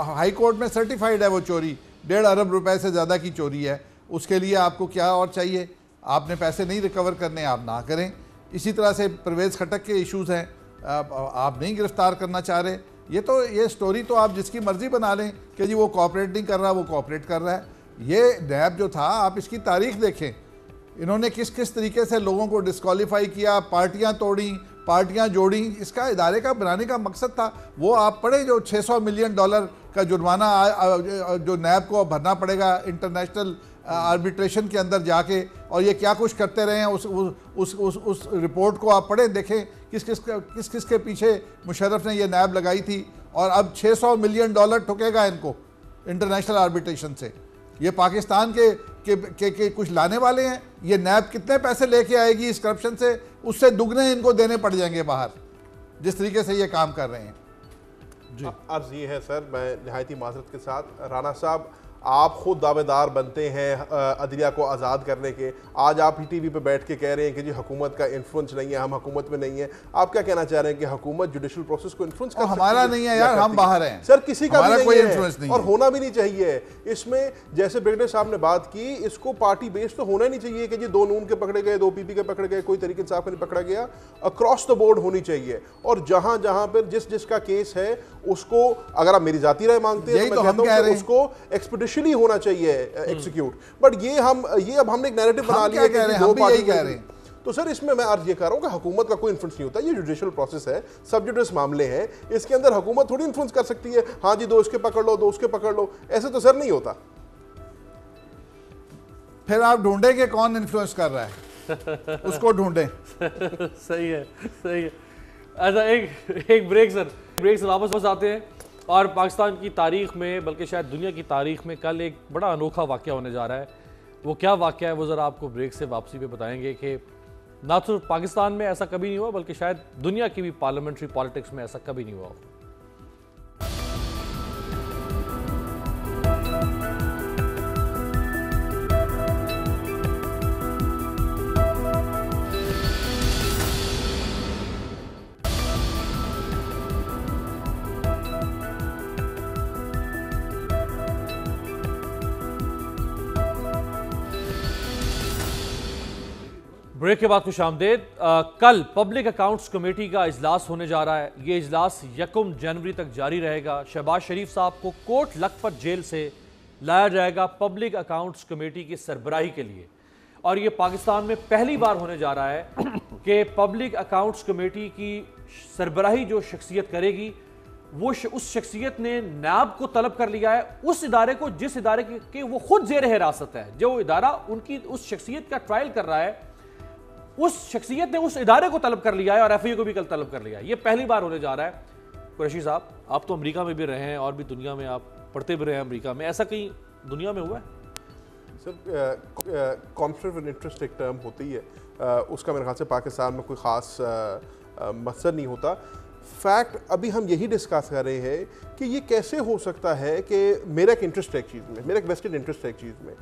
हाई कोर्ट में सर्टिफाइड है वो चोरी, 1.5 अरब रुपए से ज़्यादा की चोरी है। उसके लिए आपको क्या और चाहिए? आपने पैसे नहीं रिकवर करने, आप ना करें। इसी तरह से परवेज़ खटक के इश्यूज़ हैं, आप नहीं गिरफ्तार करना चाह रहे। ये स्टोरी तो आप जिसकी मर्ज़ी बना लें कि जी वो कोऑपरेट नहीं कर रहा, वो कोऑपरेट कर रहा है। ये नैब जो था, आप इसकी तारीख देखें, इन्होंने किस किस तरीके से लोगों को डिस्क्वालीफाई किया, पार्टियां तोड़ी, पार्टियां जोड़ी। इसका इदारे का बनाने का मकसद था, वो आप पढ़े जो $600 मिलियन का जुर्माना जो नैब को भरना पड़ेगा इंटरनेशनल आर्बिट्रेशन के अंदर जाके, और ये क्या कुछ करते रहे हैं, उस रिपोर्ट को आप पढ़ें, देखें किस किस के पीछे मुशर्रफ ने ये नैब लगाई थी। और अब $600 मिलियन ठुकेगा इनको इंटरनेशनल आर्बिट्रेशन से। ये पाकिस्तान के कुछ लाने वाले हैं। ये नैब कितने पैसे लेके आएगी इस करप्शन से? उससे दुगने इनको देने पड़ जाएंगे बाहर, जिस तरीके से ये काम कर रहे हैं। जी अर्ज ये है सर, मैं नहायती माजरत के साथ, राना साहब आप खुद दावेदार बनते हैं अदलिया को आज़ाद करने के। आज आप ही टीवी पे बैठ के कह रहे हैं कि जी हुकूमत का इन्फ्लुएंस नहीं है, हम हुकूमत में नहीं है। आप क्या कहना चाह रहे हैं कि हुकूमत जुडिशल प्रोसेस को इन्फ्लुएंस कर सकती है? हमारा नहीं है यार, हम बाहर हैं सर, किसी का भी कोई इन्फ्लुएंस नहीं है और होना भी नहीं चाहिए इसमें। जैसे ब्रिगेडियर साहब ने बात की, इसको पार्टी बेस्ड तो होना ही नहीं चाहिए कि जी 2 नून के पकड़े गए, 2 पीपी के पकड़े गए, कोई तरीके इंसाफ का नहीं पकड़ा गया। अक्रॉस द बोर्ड होनी चाहिए, और जहां जहां पर जिसका केस है उसको, अगर आप मेरी जाती राय मांगते हैं तो मैं कहता हूं कि उसको एक्सपेडिशनली होना चाहिए एक्सिक्यूट। बट ये अब हमने एक नैरेटिव बना लिया कि दो पार्टी कह रहे हैं। तो सर इसमें मैं अर्ज ये कर रहा हूँ कि हुकूमत का कोई इन्फ्लुएंस नहीं होता, ये जुडिशल प्रोसेस है, सब जुडिस मामले हैं, इसके अंदर हुकूमत थोड़ी इन्फ्लुएंस कर सकती है, हाँ जी 2 इसके पकड़ लो 2 उसके पकड़ लो, ऐसे तो सर नहीं होता। फिर आप ढूंढेंगे कौन इन्फ्लुएंस कर रहा है, उसको ढूंढें। सही है, सही है। अच्छा एक ब्रेक से वापस आते हैं और पाकिस्तान की तारीख में, बल्कि शायद दुनिया की तारीख में कल एक बड़ा अनोखा वाक़या होने जा रहा है। वो क्या वाक़या है वो ज़रा आपको ब्रेक से वापसी पे बताएंगे कि ना तो पाकिस्तान में ऐसा कभी नहीं हुआ बल्कि शायद दुनिया की भी पार्लियामेंट्री पॉलिटिक्स में ऐसा कभी नहीं हुआ। ब्रेक के बाद खुश आमदेद। कल पब्लिक अकाउंट्स कमेटी का इजलास होने जा रहा है। ये इजलास 1 जनवरी तक जारी रहेगा। शहबाज शरीफ साहब को कोट लखपत जेल से लाया जाएगा पब्लिक अकाउंट्स कमेटी की सरबराही के लिए, और ये पाकिस्तान में पहली बार होने जा रहा है कि पब्लिक अकाउंट्स कमेटी की सरबराही जो शख्सियत करेगी वो उस शख्सियत ने नायब को तलब कर लिया है, उस इदारे को जिस इदारे के वो खुद जेर हिरासत है। जो इदारा उनकी उस शख्सियत का ट्रायल कर रहा है, उस शख्सियत ने उस इदारे को तलब कर लिया है और एफआईए को भी कल तलब कर लिया है। ये पहली बार होने जा रहा है। कुरैशी साहब, आप तो अमेरिका में भी रहे हैं और भी दुनिया में आप पढ़ते भी रहे हैं अमेरिका में, ऐसा कहीं दुनिया में हुआ है? सर कॉन्फ्लिक्ट ऑफ इंटरेस्ट एक टर्म होती है, उसका मेरे ख्याल से पाकिस्तान में कोई ख़ास मकसद नहीं होता। फैक्ट अभी हम यही डिस्कस कर रहे हैं कि ये कैसे हो सकता है कि मेरा एक इंटरेस्ट है एक चीज़ में, मेरा एक वेस्टेड इंटरेस्ट है एक चीज़ में,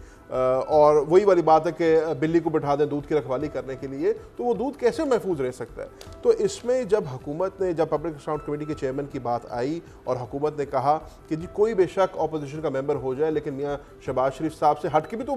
और वही वाली बात है कि बिल्ली को बिठा दें दूध की रखवाली करने के लिए, तो वो दूध कैसे महफूज रह सकता है। तो इसमें जब हुकूमत ने, जब पब्लिक अकाउंट कमेटी के चेयरमैन की बात आई और हुकूमत ने कहा कि जी कोई बेशक अपोजिशन का मेंबर हो जाए लेकिन मियाँ शहबाज शरीफ साहब से हट के भी, तो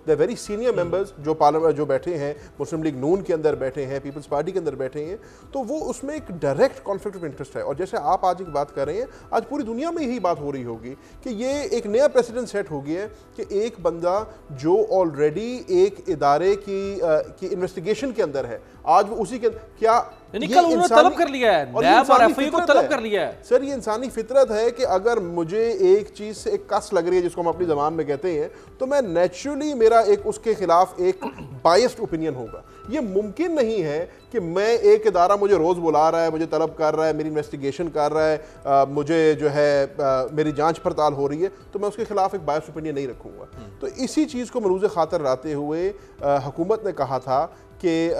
द वेरी सीनियर मेंबर्स जो पार्लियामेंट जो बैठे हैं, मुस्लिम लीग नून के अंदर बैठे हैं, पीपल्स पार्टी के अंदर बैठे हैं, तो वो उसमें एक डायरेक्ट कॉन्फ्लिक्ट ऑफ इंटरेस्ट है। और जैसे आप आज की बात कर रहे हैं, आज पूरी दुनिया में यही बात हो रही होगी कि ये एक नया प्रेसिडेंट सेट हो गया है कि एक बंदा जो ऑलरेडी एक इदारे की इन्वेस्टिगेशन के अंदर है, आज वो उसी के क्या उन्होंने तलब कर लिया है, नैब और एफआईए को तलब कर लिया है। सर ये इंसानी फितरत है कि अगर मुझे एक चीज से एक कस लग रही है, जिसको हम अपनी जबान में कहते हैं, तो मैं नेचुरली मेरा एक उसके खिलाफ एक बायस्ड ओपिनियन होगा। ये मुमकिन नहीं है कि मैं एक इदारा मुझे रोज बुला रहा है, मुझे तलब कर रहा है, मेरी इन्वेस्टिगेशन कर रहा है, मुझे जो है मेरी जांच पड़ताल हो रही है, तो मैं उसके खिलाफ एक बायस्ड ओपिनियन नहीं रखूंगा। तो इसी चीज को मरूज़ खातर लाते हुए हुकूमत ने कहा था कि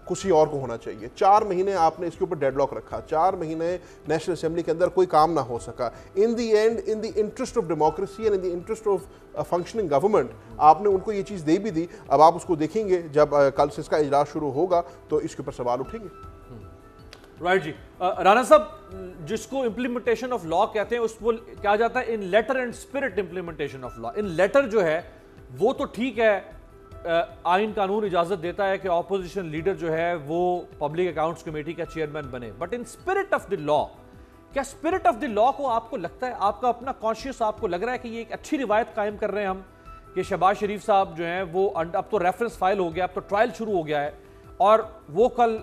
कुछ ही और को होना चाहिए। 4 महीने आपने इसके ऊपर डेडलॉक रखा, 4 महीने नेशनल असेंबली के अंदर कोई काम ना हो सका। In the end, in the interest of democracy and in the interest of functioning government, आपने उनको ये चीज़ दे भी दी। अब आप उसको देखेंगे जब कल से इसका इजलास शुरू होगा तो इसके ऊपर सवाल उठेंगे। राइट जी। राणा साहब, जिसको इम्प्लीमेंटेशन ऑफ लॉ कहते हैं उसको कहा जाता है in letter and spirit implementation of law. In letter जो है वो तो ठीक है, आइन कानून इजाजत देता है कि ऑपोजिशन लीडर जो है वो पब्लिक अकाउंट्स कमेटी का चेयरमैन बने, but in spirit of the law, क्या स्पिरिट ऑफ द लॉ को आपको लगता है, आपका अपना कॉन्शियस आपको लग रहा है कि ये एक अच्छी रिवायत कायम कर रहे हैं हम कि शहबाज शरीफ साहब जो हैं वो अब तो रेफरेंस फाइल हो गया, अब तो ट्रायल शुरू हो गया है और वो कल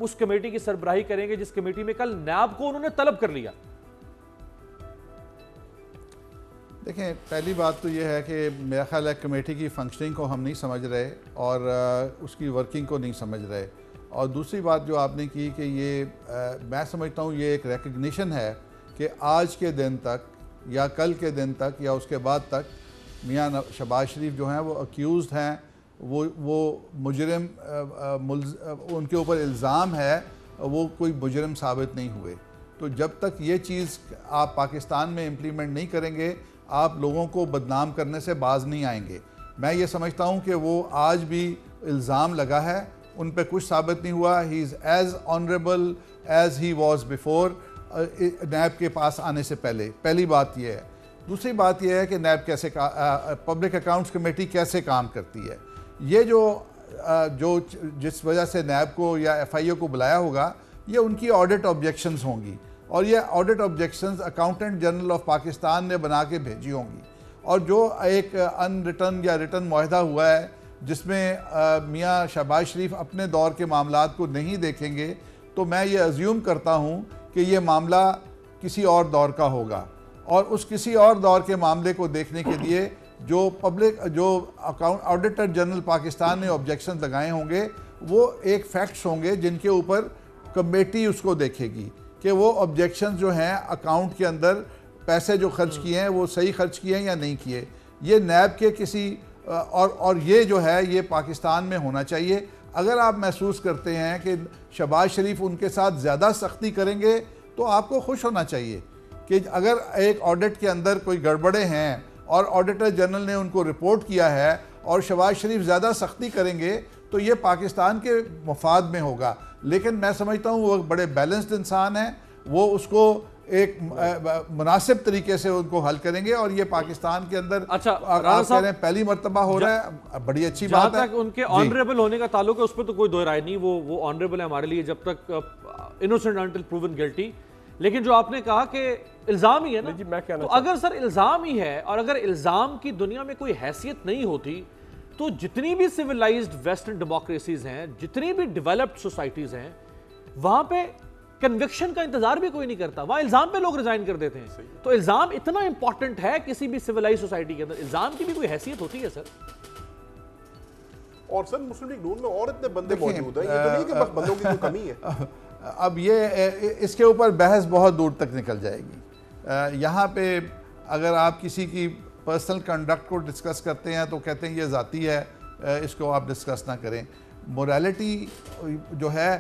उस कमेटी की सरबराही करेंगे जिस कमेटी में कल नायब को उन्होंने तलब कर लिया? देखें, पहली बात तो यह है कि मेरा ख्याल है कमेटी की फंक्शनिंग को हम नहीं समझ रहे और उसकी वर्किंग को नहीं समझ रहे। और दूसरी बात जो आपने की कि ये मैं समझता हूँ ये एक रिकग्निशन है कि आज के दिन तक या कल के दिन तक या उसके बाद तक मियाँ शहबाज शरीफ जो हैं वो अक्यूज़ड हैं, वो मुजरिम, उनके ऊपर इल्ज़ाम है, वो कोई मुजरिम साबित नहीं हुए। तो जब तक ये चीज़ आप पाकिस्तान में इम्प्लीमेंट नहीं करेंगे, आप लोगों को बदनाम करने से बाज नहीं आएंगे। मैं ये समझता हूँ कि वो आज भी इल्ज़ाम लगा है, उन पे कुछ साबित नहीं हुआ। He is as honourable as he was before NAB के पास आने से पहले। पहली बात यह है। दूसरी बात यह है कि नैब कैसे पब्लिक अकाउंट्स कमेटी कैसे काम करती है। ये जो जिस वजह से नैब को या एफआईए को बुलाया होगा, ये उनकी ऑडिट ऑब्जेक्शंस होंगी और ये audit objections accountant general of Pakistan ने बना के भेजी होंगी। और जो एक अनरिटन या रिटन मुआहदा हुआ है जिसमें मियाँ शहबाज शरीफ अपने दौर के मामलात को नहीं देखेंगे तो मैं ये अज्यूम करता हूँ कि ये मामला किसी और दौर का होगा, और उस किसी और दौर के मामले को देखने के लिए जो अकाउंट ऑडिटर जनरल पाकिस्तान ने ऑब्जेक्शन लगाए होंगे वो एक फैक्ट्स होंगे जिनके ऊपर कमेटी उसको देखेगी कि वो ऑब्जेक्शन जो हैं अकाउंट के अंदर पैसे जो खर्च किए हैं वो सही खर्च किए हैं या नहीं किए। ये नैब के किसी और ये जो है ये पाकिस्तान में होना चाहिए। अगर आप महसूस करते हैं कि शहबाज शरीफ उनके साथ ज़्यादा सख्ती करेंगे तो आपको खुश होना चाहिए कि अगर एक ऑडिट के अंदर कोई गड़बड़े हैं और ऑडिटर जनरल ने उनको रिपोर्ट किया है और शहबाज शरीफ ज़्यादा सख्ती करेंगे तो ये पाकिस्तान के मफाद में होगा। लेकिन मैं समझता हूँ वो बड़े बैलेंस्ड इंसान हैं, वो उसको एक मुनासिब तरीके से उनको हल करेंगे और ये पाकिस्तान के अंदर अच्छा आप कह रहे हैं पहली मरतबा हो रहा है, बड़ी अच्छी बात है। उनके ऑनरेबल होने का ताल्लुक है उस पर तो कोई दो राय नहीं, वो ऑनरेबल है हमारे लिए जब तक इनोसेंट अंटिल प्रूवन गिल्टी। लेकिन जो आपने कहा कि इल्जाम ही है ना, तो अगर सर इल्जाम ही है और अगर इल्जाम की दुनिया में कोई हैसियत नहीं होती तो जितनी भी सिविलाइज्ड वेस्टर्न डेमोक्रेसीज हैं, जितनी भी डेवलप्ड सोसाइटीज हैं, वहां पे कन्विक्शन का इंतजार भी कोई नहीं करता, वहां इल्जाम पे लोग रिजाइन कर देते हैं। तो इल्जाम इतना इंपॉर्टेंट है किसी भी सिविलाइज्ड सोसाइटी के अंदर, इल्जाम की भी कोई हैसियत होती है सर। और सर मुस्लिम लीग नून में और इतने बंदे मौजूद हैं, ये तो नहीं कि बस बंदों की कोई कमी है। अब ये इसके ऊपर बहस बहुत दूर तक निकल जाएगी। यहाँ पे अगर आप किसी की पर्सनल कंडक्ट को डिस्कस करते हैं तो कहते हैं ये ज़ाती है, इसको आप डिस्कस ना करें। मोरालिटी जो है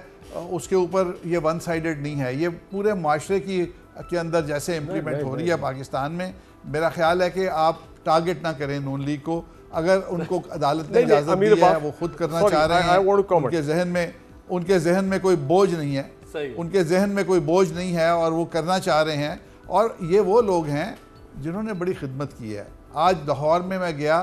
उसके ऊपर ये वन साइडेड नहीं है, ये पूरे माशरे के अंदर जैसे इम्प्लीमेंट हो रही है पाकिस्तान में। मेरा ख्याल है कि आप टारगेट ना करें नून लीग को, अगर उनको अदालत ने इजाज़त दी है, वो खुद करना चाह रहे हैं, उनके जहन में कोई बोझ नहीं है, उनके जहन में कोई बोझ नहीं है और वो करना चाह रहे हैं। और ये वो लोग हैं जिन्होंने बड़ी खिदमत की है। आज लाहौर में मैं गया,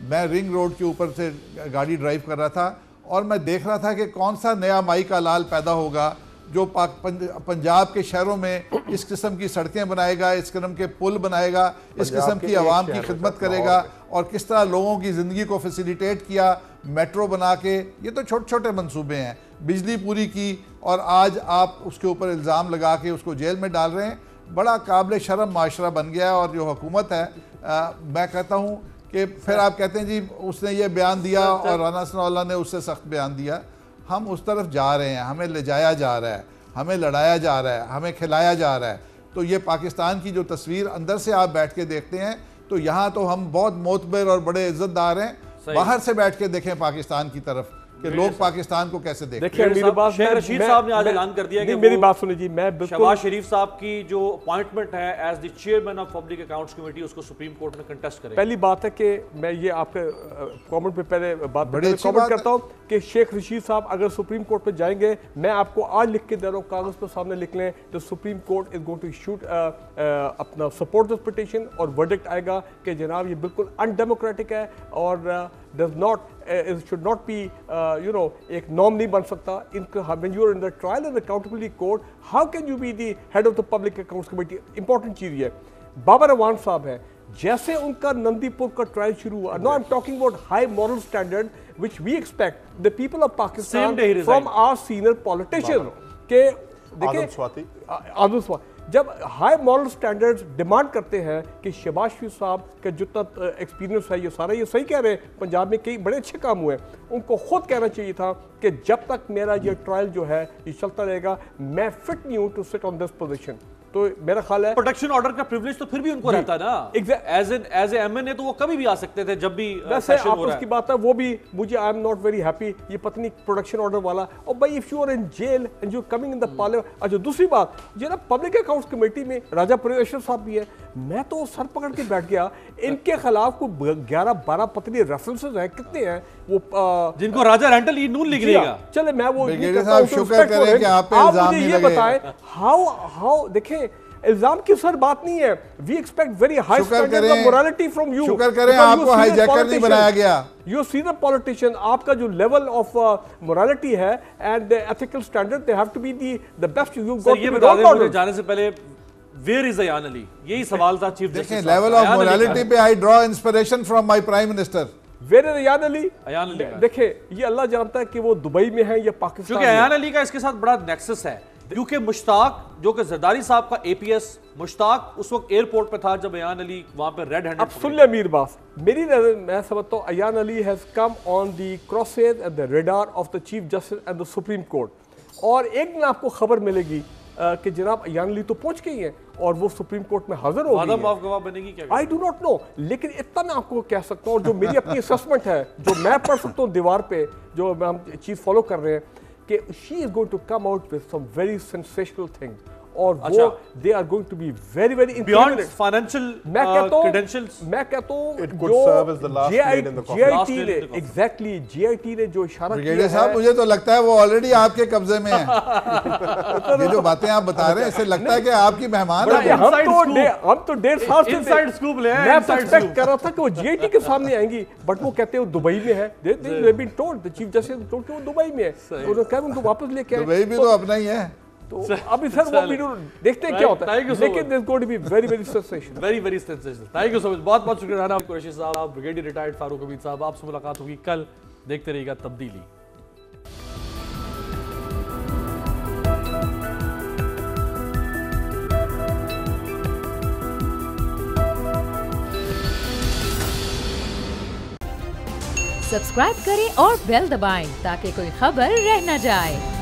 मैं रिंग रोड के ऊपर से गाड़ी ड्राइव कर रहा था और मैं देख रहा था कि कौन सा नया माई का लाल पैदा होगा जो पंजाब के शहरों में इस किस्म की सड़कें बनाएगा, इस किस्म के पुल बनाएगा, इस किस्म की आवाम की खिदमत करेगा, और किस तरह लोगों की ज़िंदगी को फैसिलिटेट किया मेट्रो बना के। ये तो छोटे छोटे मंसूबे हैं, बिजली पूरी की, और आज आप उसके ऊपर इल्ज़ाम लगा के उसको जेल में डाल रहे हैं। बड़ा काबिल शर्म माशरा बन गया है। और जो हुकूमत है, मैं कहता हूँ कि फिर आप कहते हैं जी उसने ये बयान दिया और राना सनाउल्लाह ने उससे सख्त बयान दिया। हम उस तरफ जा रहे हैं, हमें ले जाया जा रहा है, हमें लड़ाया जा रहा है, हमें खिलाया जा रहा है। तो ये पाकिस्तान की जो तस्वीर अंदर से आप बैठ के देखते हैं तो यहाँ तो हम बहुत मोतबर और बड़े इज्जतदार हैं, बाहर से बैठ के देखें पाकिस्तान की तरफ कि लोग पाकिस्तान को कैसे देखते हैं। मेरी बात शेख रशीद साहब ने आज ऐलान कर दिया कि मेरी बात सुनिए जी, मैं बिल्कुल शहबाज शरीफ साहब की जो अपॉइंटमेंट है as the chairman of public accounts committee उसको सुप्रीम कोर्ट में कंटेस्ट करेंगे। पहली बात है कि मैं ये आपके कमेंट पे पहले कमेंट करता हूँ कि शेख रशीद साहब अगर सुप्रीम कोर्ट पे जाएंगे, मैं आपको आज लिख के दे रहा हूँ, कागज पे सामने लिख लें, the Supreme Court is going to issue अपना सपोर्ट दिस पिटीशन, और वर्डिक्ट आएगा कि जनाब ये बिल्कुल अनडेमोक्रेटिक है और does not it should not be एक नॉर्म नहीं बन सकता। when you are in the trial and accountability court, how can you be the head of the public accounts committee? Important चीज़ है। बाबर अवान साहब है, जैसे उनका नंदीपुर का ट्रायल शुरू हुआ, now I'm talking about high moral standard which we expect the people of Pakistan from our senior politicians के देखिए आदम स्वाति जब हाई मॉरल स्टैंडर्ड्स डिमांड करते हैं कि शहबाज शरीफ साहब का जितना एक्सपीरियंस है, ये सारा ये सही कह रहे हैं, पंजाब में कई बड़े अच्छे काम हुए, उनको खुद कहना चाहिए था कि जब तक मेरा ये ट्रायल जो है ये चलता रहेगा, मैं फिट नहीं हूं to sit on this position. तो मेरा ख्याल है प्रोटेक्शन ऑर्डर का प्रिविलेज तो फिर भी उनको रहता है ना, एज एमएनए तो वो कभी भी आ सकते थे जब भी सेशन हो रहा है। की बात है वो भी मुझे I am not very happy ये पत्नी प्रोटेक्शन ऑर्डर वाला। और भाई if you are in jail and you coming in the parliament. अच्छा दूसरी बात जो ना पब्लिक अकाउंट्स कमेटी में राजा परेश्वर साहब भी है, मैं तो सर पकड़ के बैठ गया, इनके खिलाफ को 11-12 पत्नी रेफरेंसेस हैं, कितने हैं वो जिनको राजा रेंटल ये नून लिख लेगा। चले मैं वो शुक्र करें कि आप पे इल्जाम नहीं लगे। बताएं हाउ देखें इल्जाम की सर बात नहीं है, we expect very high standard of morality from you. शुक्र करें आपको हाईजैकर नहीं बनाया गया। यू सीनियर पॉलिटिशियन, आपका जो लेवल ऑफ मोरालिटी है and ethical standard they have to be the best. You got ये बता दें मुझे जाने से पहले वेयर इज अयान अली, यही सवाल था chief justice. Level of morality पे I draw inspiration from my prime minister. Where is Ayan Ali? Ayan Ali देखिए ये अल्लाह जानता है कि वो दुबई में है या पाकिस्तान क्योंकि अयान अली का इसके साथ बड़ा नेक्सस है, क्योंकि मुश्ताक जो कि जरदारी साहब का एपीएस, मुश्ताक उस वक्त एयरपोर्ट पे था जब अयान अली वहां पे रेड हैंडेड। अब सुन ले अमीर बास, मेरी नजर मैं समझता हूँ Ayan Ali has come on the crosshair and the radar of the chief justice and the Supreme Court, और एक दिन आपको खबर मिलेगी कि जनाब अयान अली तो पहुंच गई हैं और वो सुप्रीम कोर्ट में हाजिर हो गई हैं। गवाह बनेगी क्या? आई डू नॉट नो, लेकिन इतना मैं आपको कह सकता हूँ, और जो मेरी अपनी असेसमेंट है जो मैं पढ़ सकता हूँ दीवार पे, जो हम चीज़ फॉलो कर रहे हैं कि she is going to come out with some very sensational thing, और वो they are going to be very very beyond financial credentials. मैं कहता हूँ एग्जैक्टली जीआईटी ने जो इशारा किया है, साहब मुझे तो लगता है वो ऑलरेडी आपके कब्जे में है। ये जो बातें आप बता रहे हैं इससे लगता है कि आपकी मेहमान है। हम तो 1.5 साल से इनसाइड स्कूप ले मैं एक्सपेक्ट कर रहा था कि वो जीआईटी के सामने आएंगी, बट वो कहते हैं वो दुबई में है। They been told, the chief justice told कि वो दुबई में है, तो उन्होंने कहा उनको वापस लेके आए। दुबई भी तो अपना ही है। तो अभी सर वो वीडियो देखते हैं क्या होता है, लेकिन this going to be very very sensational, very very sensational. Thank you so much, बहुत बहुत शुक्रिया आपको कुरैशी साहब, ब्रिगेडियर रिटायर्ड फारूक हमीद साहब। आपसे मुलाकात होगी कल, देखते रहिएगा तब्दीली। सब्सक्राइब करें और बेल दबाएं ताकि कोई खबर रह न जाए।